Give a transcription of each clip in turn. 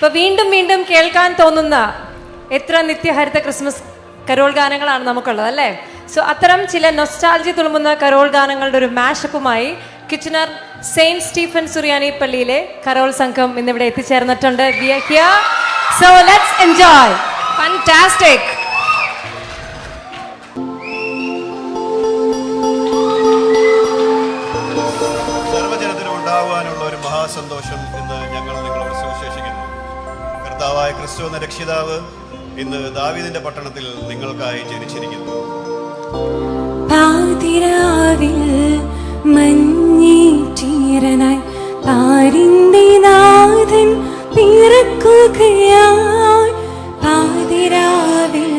ഇപ്പൊ വീണ്ടും വീണ്ടും കേൾക്കാൻ തോന്നുന്ന എത്ര നിത്യഹരിത ക്രിസ്മസ് കരോൾ ഗാനങ്ങളാണ് നമുക്കുള്ളത് അല്ലേ? സോ അത്തരം ചില നൊസ്റ്റാൾജി തുളുമ്പുന്ന കരോൾ ഗാനങ്ങളുടെ ഒരു മാഷപ്പുമായി കിച്ചനർ സെയിന്റ് സ്റ്റീഫൻ സുറിയാനി പള്ളിയിലെ കരോൾ സംഘം ഇന്നിവിടെ എത്തിച്ചേർന്നിട്ടുണ്ട്. So let's enjoy. Fantastic. സർവ്വജനത്തിനും ഉണ്ടാവാനുള്ള ഒരു മഹാസന്തോഷം ഇന്ന് ഞങ്ങൾ നിങ്ങളോട് സുവിശേഷിക്കുന്നു. കർത്താവായ ക്രിസ്തു എന്ന രക്ഷിതാവ് ഇന്ന് ദാവീദിന്റെ പട്ടണത്തിൽ നിങ്ങൾക്കായി ജനിച്ചിരിക്കുന്നു. പാതിരാവിൽ മഞ്ഞീറ്റീരനായി പാരിന്റെ നാഥൻ പിറക്കുകയായി. പാതിരാവിൽ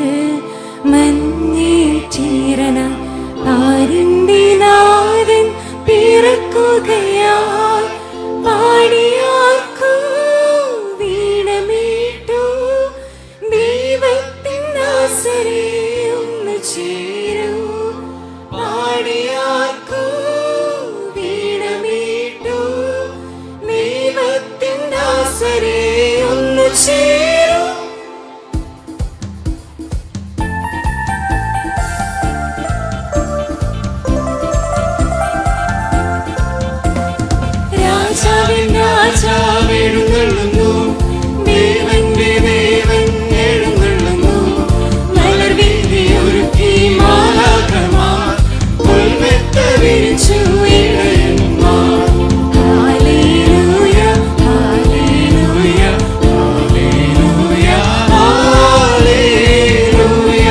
മഞ്ഞീറ്റീരനായി പാരിന്റെ നാഥൻ പിറക്കുകയായി. പാടിയാർക്കു വീണമീട്ടു ദൈവത്തിൻ നാസരേ ഒന്ന് ചേരൂ. പാടിയാർക്കു വീണമീട്ടു ദൈവത്തിൻ നാസരേ ഒന്ന് ചേരൂ. രാജാവെഴുന്നള്ളുന്നു, ദേവന്റെ ദേവൻ എഴുന്നള്ളുന്നു. മലർവീതി ഒരുക്കി മാലാഖമാർ പുൽമെത്ത വിരിച്ചു ഇടയന്മാർ. ഹല്ലേലൂയ ഹല്ലേലൂയ ഹല്ലേലൂയ ഹല്ലേലൂയ.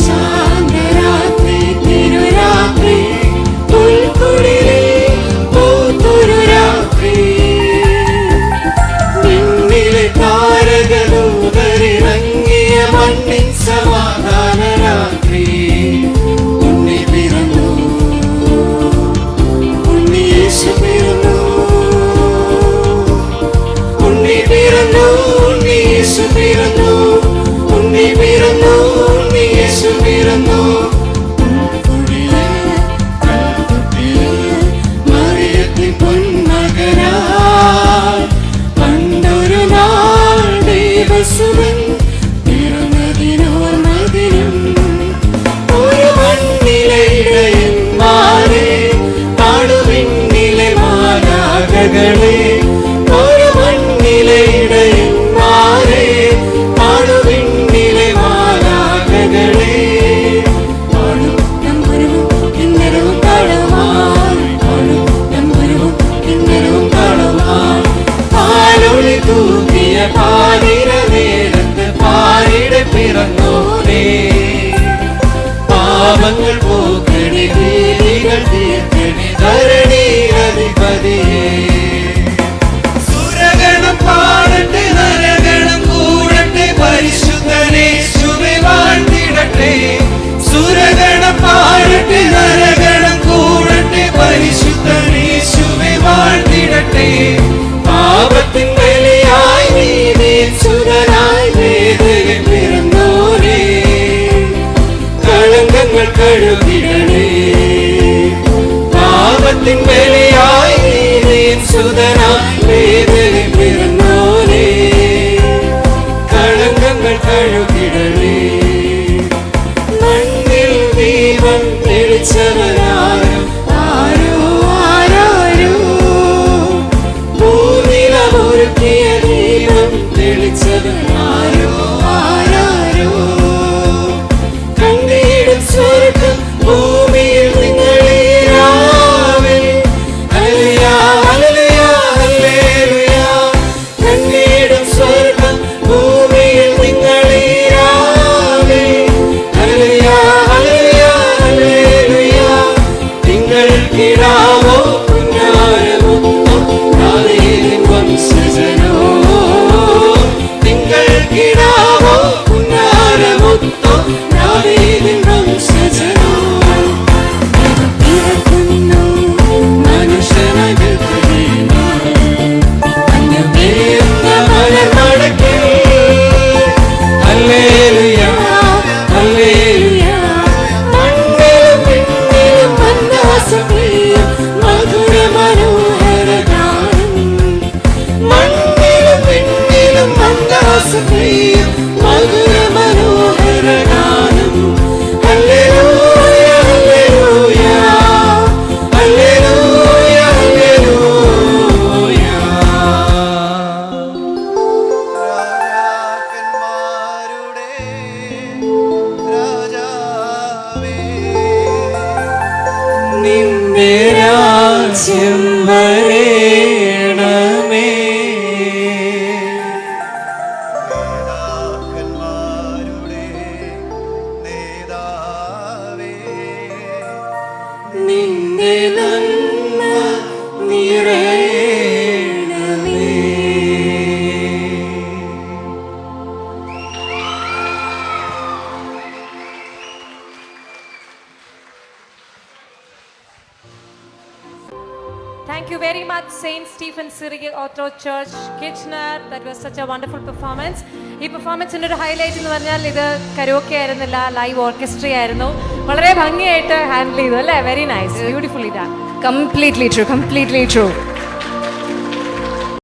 ശാന്തരാത്രി തിരുരാത്രി പുൽക്കുടിലിൽ പൂത്തൊരു രാത്രി. വിണ്ണിലെ താരകദൂതരിറങ്ങിയ മണ്ണിൻ സമാധാന രാത്രി. ഉണ്ണി പിറന്നു, ഉണ്ണി യേശു പിറന്നു, ഉണ്ണി പിറന്നു, ഉണ്ണി യേശു പിറന്നു, ഉണ്ണി പിറന്നു, ഉണ്ണി യേശു പിറന്നു. മറിയത്തിൻ പൊന്മകനായി പണ്ടൊരു നാൾ ദൈവസുതൻ പിറന്നതിനോർമ്മദിനം. ഒരു മണ്ണിലെ ഇടയന്മാരെ, നാടുവിണ്ണിലെ മാലാഖകളെ. ഒരു മണ്ണിലെ ഇടയന്മാരെ, very much Saint Stephen Syriac Orthodox Church, Kitchener. That was such a wonderful performance. ഈ പെർഫോമൻസിൻ്റെ ഒരു ഹൈലൈറ്റ് എന്ന് പറഞ്ഞാൽ ഇത് കരോക്കെ ആയിരുന്നില്ല, ലൈവ് ഓർക്കസ്ട്ര ആയിരുന്നു. വളരെ ഭംഗിയായിട്ട് ഹാൻഡിൽ ചെയ്തു അല്ലേ? Very nice, beautifully done. Completely true.